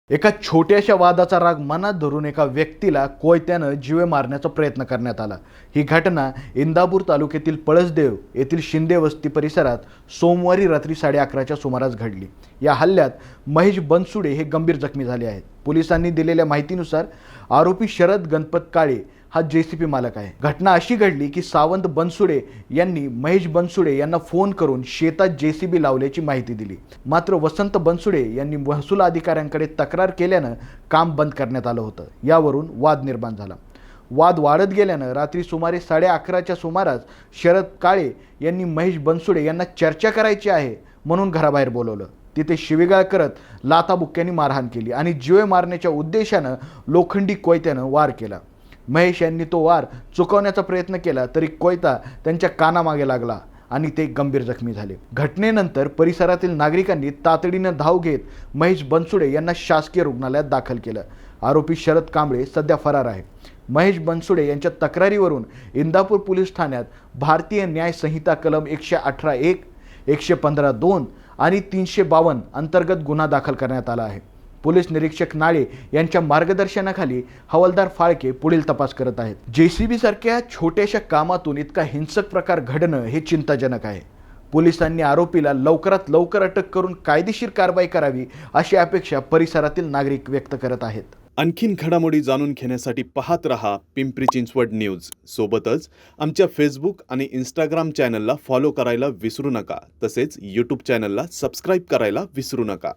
एका छोट्याशा वादाचा राग मनात धरून एका व्यक्तीला कोयत्यानं जीवे मारण्याचा प्रयत्न करण्यात आला। ही घटना इंदापूर तालुक्यातील पळसदेव येथील शिंदे वस्ती परिसरात सोमवारी रात्री 11:30च्या सुमारास घडली। या हल्ल्यात महेश बनसुडे हे गंभीर जखमी झाले आहेत। पोलिसांनी दिलेल्या माहितीनुसार आरोपी शरद गणपत काळे हा जेसीबी मालक आहे। घटना अशी घडली की सावंत बनसुडे यांनी महेश बनसुडे यांना फोन करून शेतात जेसीबी लावल्याची माहिती दिली। मात्र वसंत बनसुडे यांनी महसूल अधिकाऱ्यांकडे तक्रार केल्यानं काम बंद करण्यात आलं होतं। यावरून वाद निर्माण झाला। वाद वाढत गेल्यानं रात्री सुमारे 11:30च्या सुमारास शरद काळे यांनी महेश बनसुडे यांना चर्चा करायची आहे म्हणून घराबाहेर बोलवलं। तिथे शिवीगाळ करत लाथाबुक्क्यांनी मारहाण केली आणि जीवे मारण्याच्या उद्देशानं लोखंडी कोयत्यानं वार केला। महेश यांनी तो वार चुकवण्याचा प्रयत्न केला तरी कोयता त्यांच्या कानामागे लागला आणि ते गंभीर जखमी झाले। घटनेनंतर परिसरातील नागरिकांनी तातडीनं धाव घेत महेश बनसुडे यांना शासकीय रुग्णालयात दाखल केलं। आरोपी शरद कांबळे सध्या फरार आहे। महेश बनसुडे यांच्या तक्रारीवरून इंदापूर पोलीस ठाण्यात भारतीय न्याय संहिता कलम 118(1), 115(2) आणि 352 अंतर्गत गुन्हा दाखल करण्यात आला आहे। पोलीस निरीक्षक नाळे यांच्या मार्गदर्शनाखाली हवालदार फाळके पुढील तपास करत आहेत। जेसीबी सारख्या छोट्याशा कामातून इतका हिंसक प्रकार घडणं हे चिंताजनक आहे। पोलिसांनी आरोपीला लवकरात लवकर अटक करून कायदेशीर कारवाई करावी अशी अपेक्षा परिसरातील नागरिक व्यक्त करत आहेत। आणखीन घडामोडी जाणून घेण्यासाठी पाहत रहा पिंपरी चिंचवड न्यूज। सोबतच आमच्या फेसबुक आणि इंस्टाग्राम चॅनलला फॉलो करायला विसरू नका। तसेच यूट्यूब चॅनलला सबस्क्राईब करायला विसरू नका।